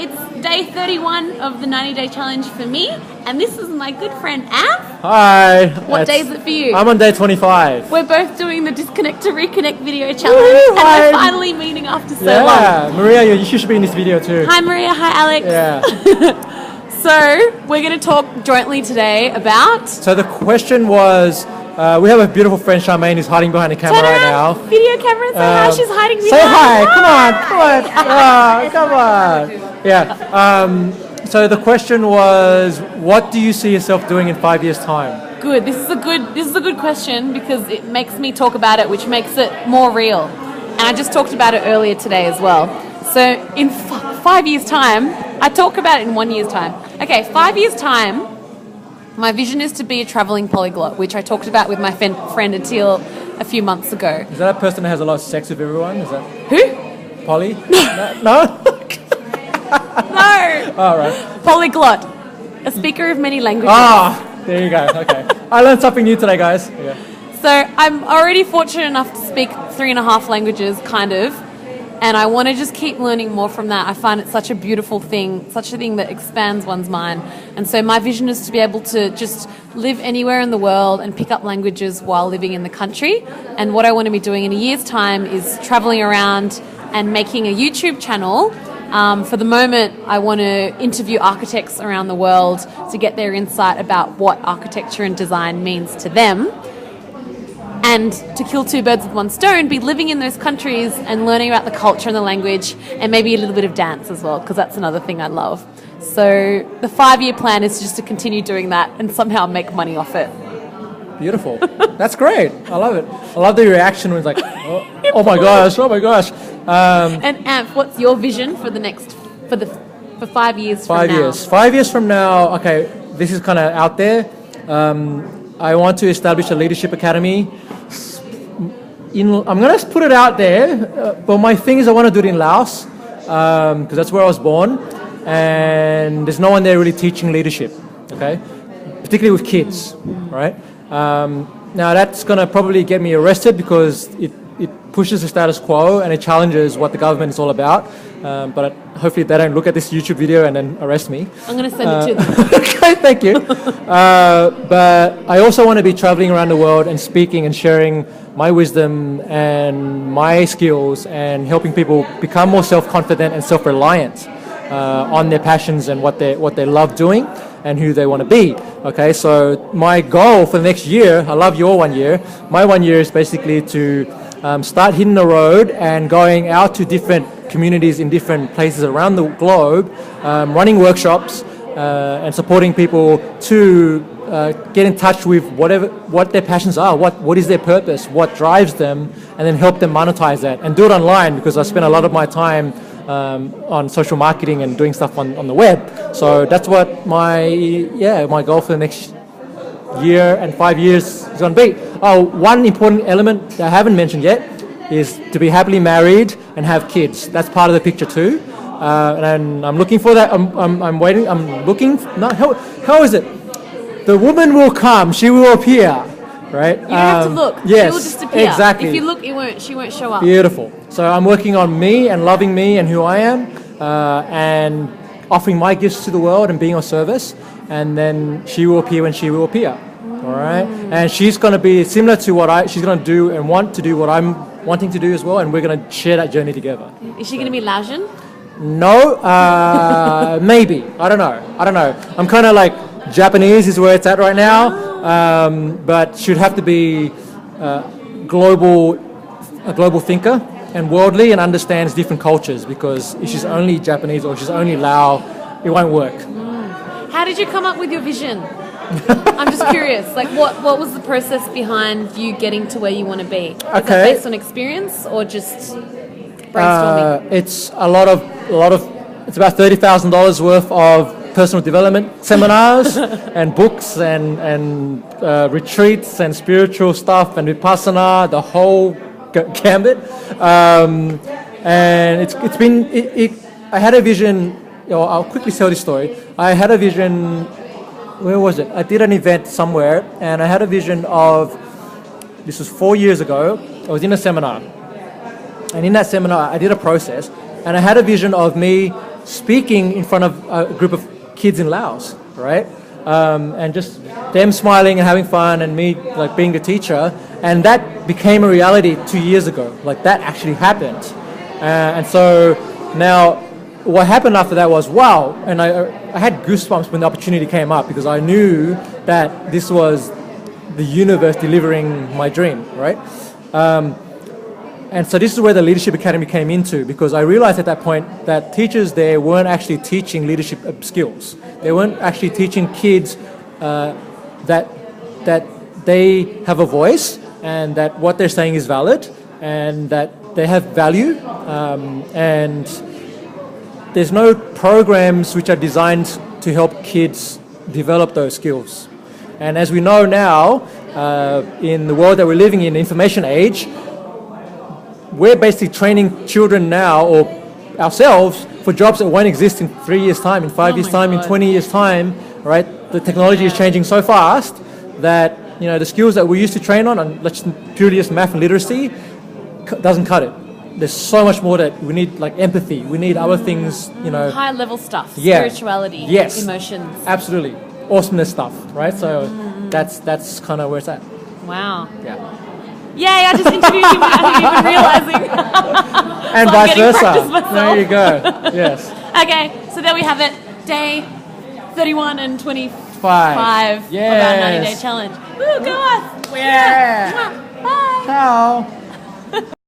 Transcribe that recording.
it's day 31 of the 90-day challenge for me, and this is my good friend Anf. Hi. What day is it for you? I'm on day 25. We're both doing the disconnect to reconnect video challenge, and we're finally meeting after so long. Yeah, Maria, you should be in this video too. Hi Maria, hi Alex. Yeah. So, we're going to talk jointly today about... So the question was, we have a beautiful friend, Charmaine, who's hiding behind the camera right now. Video camera, say hi, she's hiding behind. Say hi, come on. Yeah. So the question was, what do you see yourself doing in 5 years' time? Good. This is a good question because it makes me talk about it, which makes it more real. And I just talked about it earlier today as well. So in 5 years' time, I talk about it in 1 year's time. Okay, 5 years' time, my vision is to be a travelling polyglot, which I talked about with my friend Atil a few months ago. Is that a person that has a lot of sex with everyone? Is that who? Polly? No? No. All right. Polyglot, a speaker of many languages. Ah, there you go. Okay. I learned something new today, guys. Yeah. So I'm already fortunate enough to speak 3.5 languages, kind of. And I want to just keep learning more from that. I find it such a beautiful thing, such a thing that expands one's mind. And so my vision is to be able to just live anywhere in the world and pick up languages while living in the country. And what I want to be doing in a year's time is traveling around and making a YouTube channel. For the moment, I want to interview architects around the world to get their insight about what architecture and design means to them. And to kill two birds with one stone, be living in those countries and learning about the culture and the language and maybe a little bit of dance as well, because that's another thing I love. So the 5-year plan is just to continue doing that and somehow make money off it. Beautiful. That's great. I love it. I love the reaction when it's like, oh my gosh. And Anf, what's your vision for for 5 years from now? 5 years from now, okay, this is kind of out there. I want to establish a leadership academy. I'm going to put it out there, but my thing is I want to do it in Laos, because that's where I was born, and there's no one there really teaching leadership, okay? Particularly with kids, right? Now that's going to probably get me arrested because it pushes the status quo and it challenges what the government is all about. But hopefully they don't look at this YouTube video and then arrest me. I'm going to send it to them. Okay, thank you. But I also want to be traveling around the world and speaking and sharing my wisdom and my skills and helping people become more self-confident and self-reliant on their passions and what they love doing and who they want to be. Okay, so my goal for the next year, I love your 1 year, my 1 year is basically to start hitting the road and going out to different communities in different places around the globe, running workshops and supporting people to get in touch with what their passions are, what is their purpose, what drives them, and then help them monetize that and do it online, because I spend a lot of my time on social marketing and doing stuff on the web. So that's what my goal for the next year and 5 years is going to be. Oh, one important element that I haven't mentioned yet is to be happily married and have kids. That's part of the picture too. And I'm looking for that. I'm waiting. I'm looking. How is it? The woman will come. She will appear. Right? You don't have to look. Yes, she will just appear. Exactly. If you look, she won't show up. Beautiful. So I'm working on me and loving me and who I am, and offering my gifts to the world and being of service. And then she will appear when she will appear. All right? And she's going to be similar to she's going to do and want to do what I'm wanting to do as well, and we're going to share that journey together. Is she going to be Laotian? No, maybe. I don't know. I'm kind of like Japanese is where it's at right now, but she'd have to be a global thinker and worldly and understands different cultures, because if she's only Japanese or she's only Lao, it won't work. How did you come up with your vision? I'm just curious. Like, what was the process behind you getting to where you want to be? Is that based on experience or just brainstorming? It's a lot of. It's about $30,000 worth of personal development seminars and books and retreats and spiritual stuff and vipassana, the whole gambit. And it's been. I had a vision. I'll quickly tell this story. I had a vision. Where was it? I did an event somewhere, and I had a vision of. This was 4 years ago. I was in a seminar, and in that seminar, I did a process, and I had a vision of me speaking in front of a group of kids in Laos, right? And just them smiling and having fun, and me like being a teacher, and that became a reality 2 years ago. Like that actually happened, and so now what happened after that was wow, and I had goosebumps when the opportunity came up because I knew that this was the universe delivering my dream, right? And so this is where the Leadership Academy came into, because I realized at that point that teachers there weren't actually teaching leadership skills. They weren't actually teaching kids that they have a voice and that what they're saying is valid and that they have value, and there's no programs which are designed to help kids develop those skills. And as we know now, in the world that we're living in, the information age, we're basically training children now or ourselves for jobs that won't exist in 3 years' time, in 5 years' time, in 20 years' time, right? The technology is changing so fast that, you know, the skills that we used to train on let's purely just math and literacy, doesn't cut it. There's so much more that we need, like empathy. We need other things, you know. High level stuff, Yeah. spirituality, Yes. emotions. Absolutely. Awesomeness stuff, right? So that's kind of where it's at. Wow. Yeah. Yay, I just interviewed you without even realizing. And So I'm vice getting versa. practice myself. There you go. Yes. Okay, so there we have it. Day 31 and 25 Five. of our 90-day Yes. challenge. Woo, go us! Yeah. Bye! Ciao.